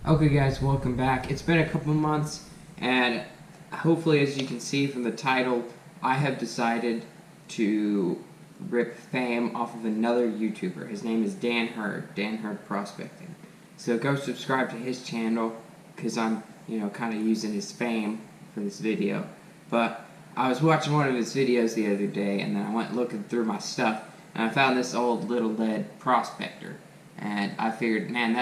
Okay guys, welcome back. It's been a couple months, and hopefully, as you can see from the title, I have decided to rip fame off of another YouTuber. His name is Hurd, Dan Hurd Prospecting. So go subscribe to his channel, because I'm, kind of using his fame for this video. But I was watching one of his videos the other day, and then I went looking through my stuff, and I found this old little lead prospector. And I figured, man,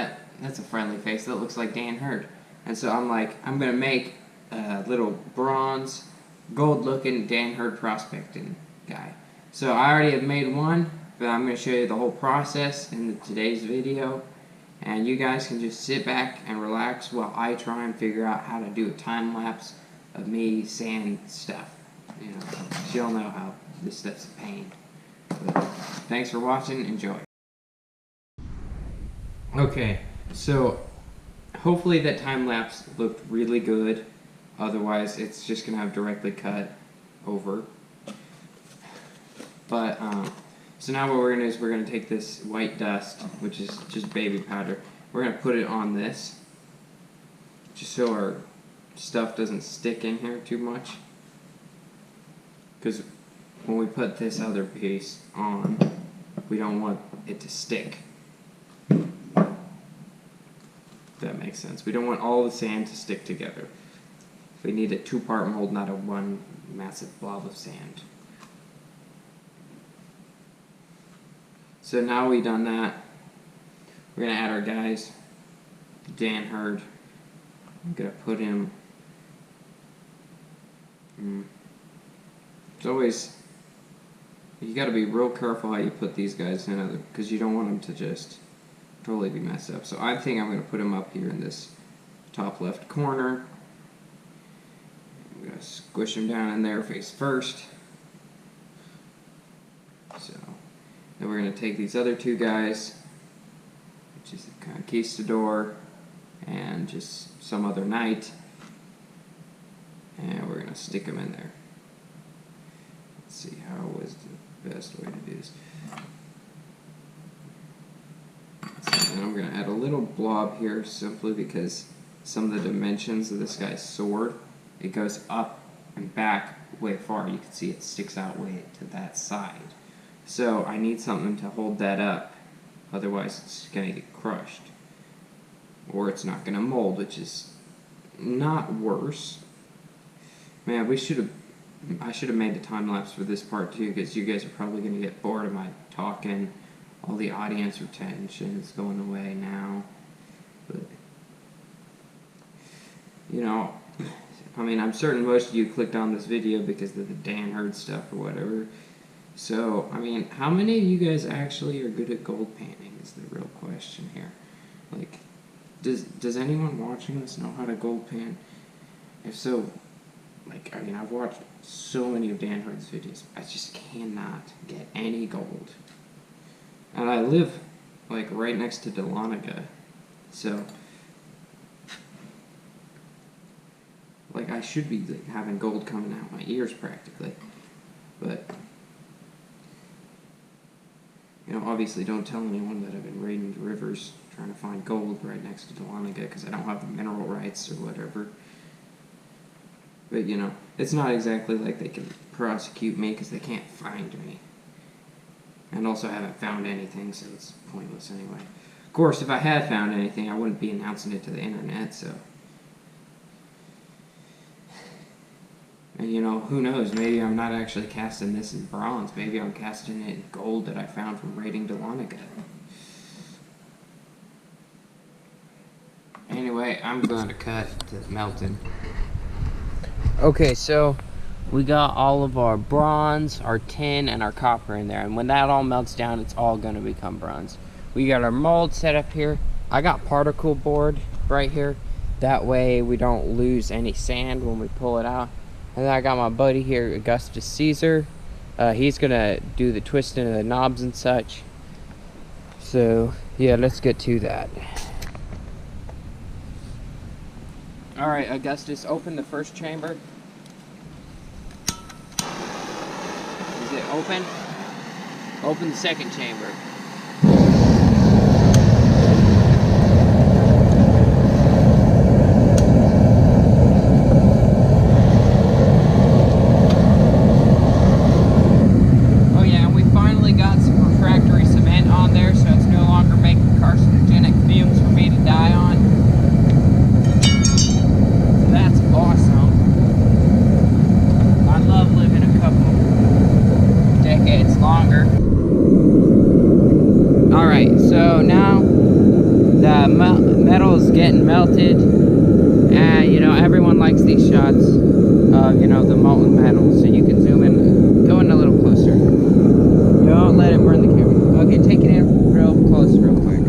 that's a friendly face. That looks like Dan Hurd. And so I'm like, I'm going to make a little bronze, gold-looking Dan Hurd prospecting guy. So I already have made one, but I'm going to show you the whole process in today's video. And you guys can just sit back and relax while I try and figure out how to do a time-lapse of me sand stuff. You'll know how this stuff's a pain. But thanks for watching. Enjoy. Okay, so hopefully that time lapse looked really good. Otherwise, it's just gonna have directly cut over. But so now what we're gonna do is we're gonna take this white dust, which is just baby powder. We're gonna put it on this, just so our stuff doesn't stick in here too much. Because when we put this other piece on, we don't want it to stick. That makes sense. We don't want all the sand to stick together. We need a two-part mold, not a one massive blob of sand. So now we've done that, we're going to add our guys, Dan Hurd. I'm going to put him... It's always... You got to be real careful how you put these guys in, because you don't want them to just totally be messed up. So I think I'm going to put him up here in this top left corner. I'm going to squish him down in there face first. So then we're going to take these other two guys, which is the conquistador and just some other knight, and we're going to stick them in there. Let's see, how was the best way to do this? And I'm going to add a little blob here simply because some of the dimensions of this guy's sword, it goes up and back way far. You can see it sticks out way to that side. So I need something to hold that up, otherwise it's going to get crushed. Or it's not going to mold, which is not worse. Man, I should have made the time lapse for this part too, because you guys are probably going to get bored of my talking. All the audience retention is going away now. But, I'm certain most of you clicked on this video because of the Dan Hurd stuff or whatever. So, how many of you guys actually are good at gold painting is the real question here. Like, does anyone watching this know how to gold paint? If so, I've watched so many of Dan Hurd's videos. I just cannot get any gold. And I live, right next to Dahlonega, so, I should be, having gold coming out my ears, practically. But, obviously don't tell anyone that I've been raiding the rivers trying to find gold right next to Dahlonega, because I don't have the mineral rights or whatever. But, it's not exactly like they can prosecute me, because they can't find me. And also I haven't found anything, so it's pointless anyway. Of course, if I had found anything, I wouldn't be announcing it to the internet, so... And, who knows, maybe I'm not actually casting this in bronze. Maybe I'm casting it in gold that I found from raiding Dahlonega. Anyway, I'm going to cut to melting. Okay, so... we got all of our bronze, our tin, and our copper in there. And when that all melts down, it's all going to become bronze. We got our mold set up here. I got particle board right here. That way we don't lose any sand when we pull it out. And then I got my buddy here, Augustus Caesar. He's going to do the twisting of the knobs and such. So, yeah, let's get to that. Alright, Augustus, open the first chamber. Is it open? Open the second chamber. metal's getting melted. And, you know, everyone likes these shots of, you know, the molten metal. So you can zoom in, go in a little closer. Don't let it burn the camera. Okay, take it in real close, real quick.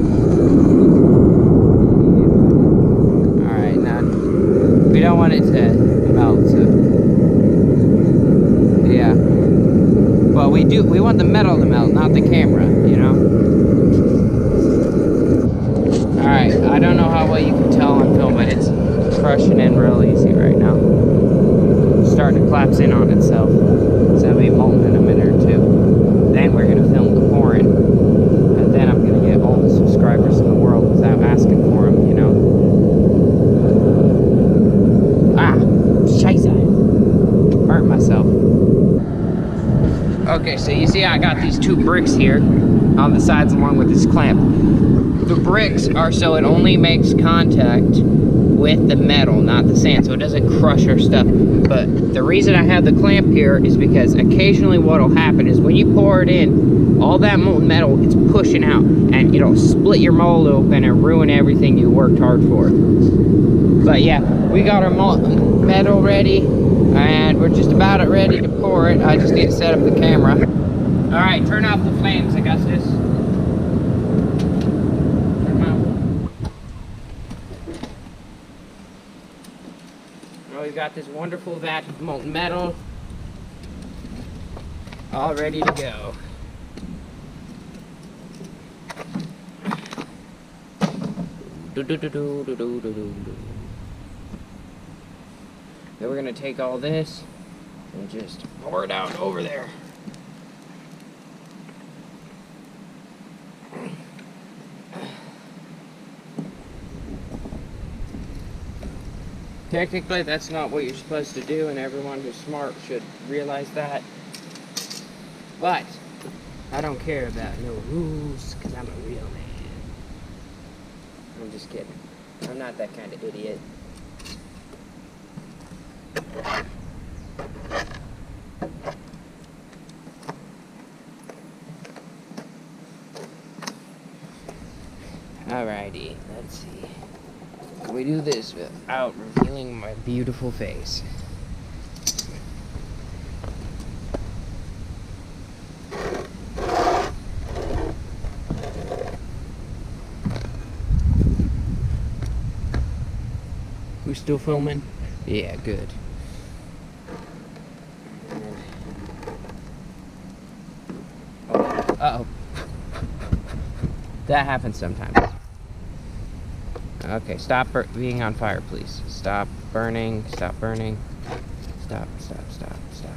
Alright, now, we don't want it to melt, so. Yeah. Well, we want the metal to melt, not the camera, you know? Alright, I don't know how well you can tell on film, but it's crushing in real easy right now. It's starting to collapse in on itself. So it'll be molten in a minute or two. Then we're going to film the pouring. And then I'm going to get all the subscribers in the world without asking for them, you know? Ah! Scheiße! Hurt myself. Okay, so you see I got these two bricks here on the sides along with this clamp. The bricks are so it only makes contact with the metal, not the sand, so it doesn't crush our stuff. But the reason I have the clamp here is because occasionally what will happen is when you pour it in, all that molten metal, it's pushing out, and it'll split your mold open and ruin everything you worked hard for. But yeah, we got our molten metal ready, and we're just about ready to pour it. I just need to set up the camera. Alright, turn off the flames, Augustus. We've got this wonderful vat of molten metal all ready to go. Then we're gonna take all this and just pour it out over there. Technically, that's not what you're supposed to do, and everyone who's smart should realize that. But I don't care about no rules, because I'm a real man. I'm just kidding. I'm not that kind of idiot. Alrighty, let's see. Can we do this without revealing my beautiful face? We still filming? Yeah, good. Uh-oh. That happens sometimes. Okay, stop being on fire, please. Stop burning, stop burning. Stop, stop, stop, stop.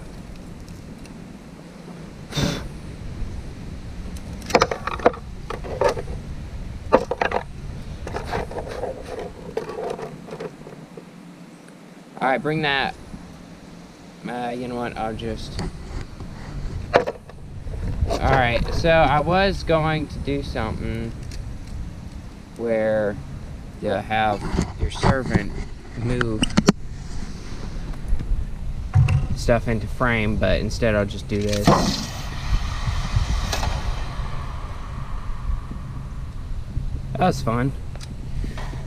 Alright, bring that. You know what, I'll just... Alright, so I was going to do something where you have your servant move stuff into frame, but instead I'll just do this. That was fun.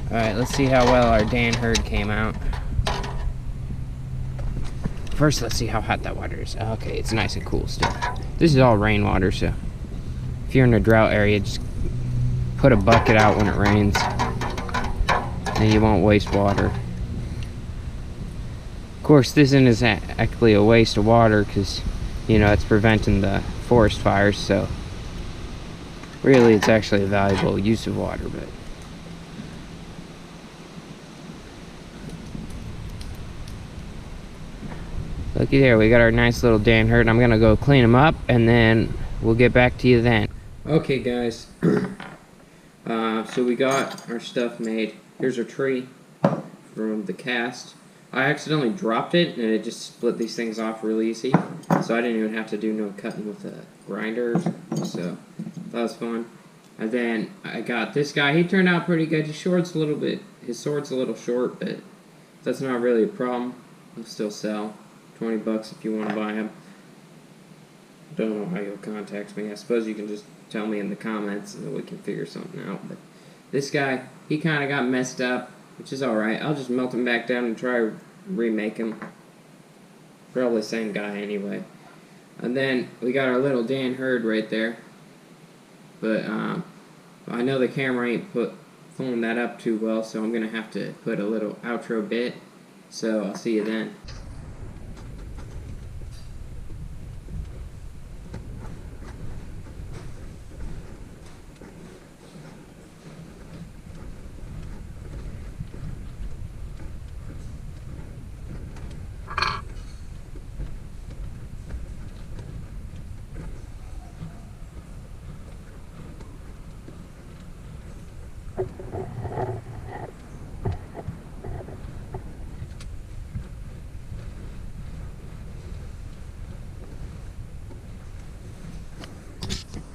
Alright, let's see how well our Dan Hurd came out. First, let's see how hot that water is. Okay, it's nice and cool still. This is all rainwater, so if you're in a drought area, just put a bucket out when it rains, and you won't waste water. Of course, this isn't exactly a waste of water because, you know, it's preventing the forest fires, so really it's actually a valuable use of water. But looky there, we got our nice little Dan Hurd. I'm gonna go clean them up, and then we'll get back to you then. Okay, guys. So we got our stuff made. Here's our tree from the cast. I accidentally dropped it, and it just split these things off real easy. So I didn't even have to do no cutting with a grinder. So that was fun. And then I got this guy. He turned out pretty good. His sword's a little short, but that's not really a problem. He'll still sell. 20 bucks if you want to buy him. Don't know how you'll contact me. I suppose you can just tell me in the comments and then we can figure something out. But this guy, he kind of got messed up, which is alright. I'll just melt him back down and try remake him. Probably same guy anyway. And then we got our little Dan Hurd right there. But I know the camera ain't pulling that up too well, so I'm gonna have to put a little outro bit. So I'll see you then.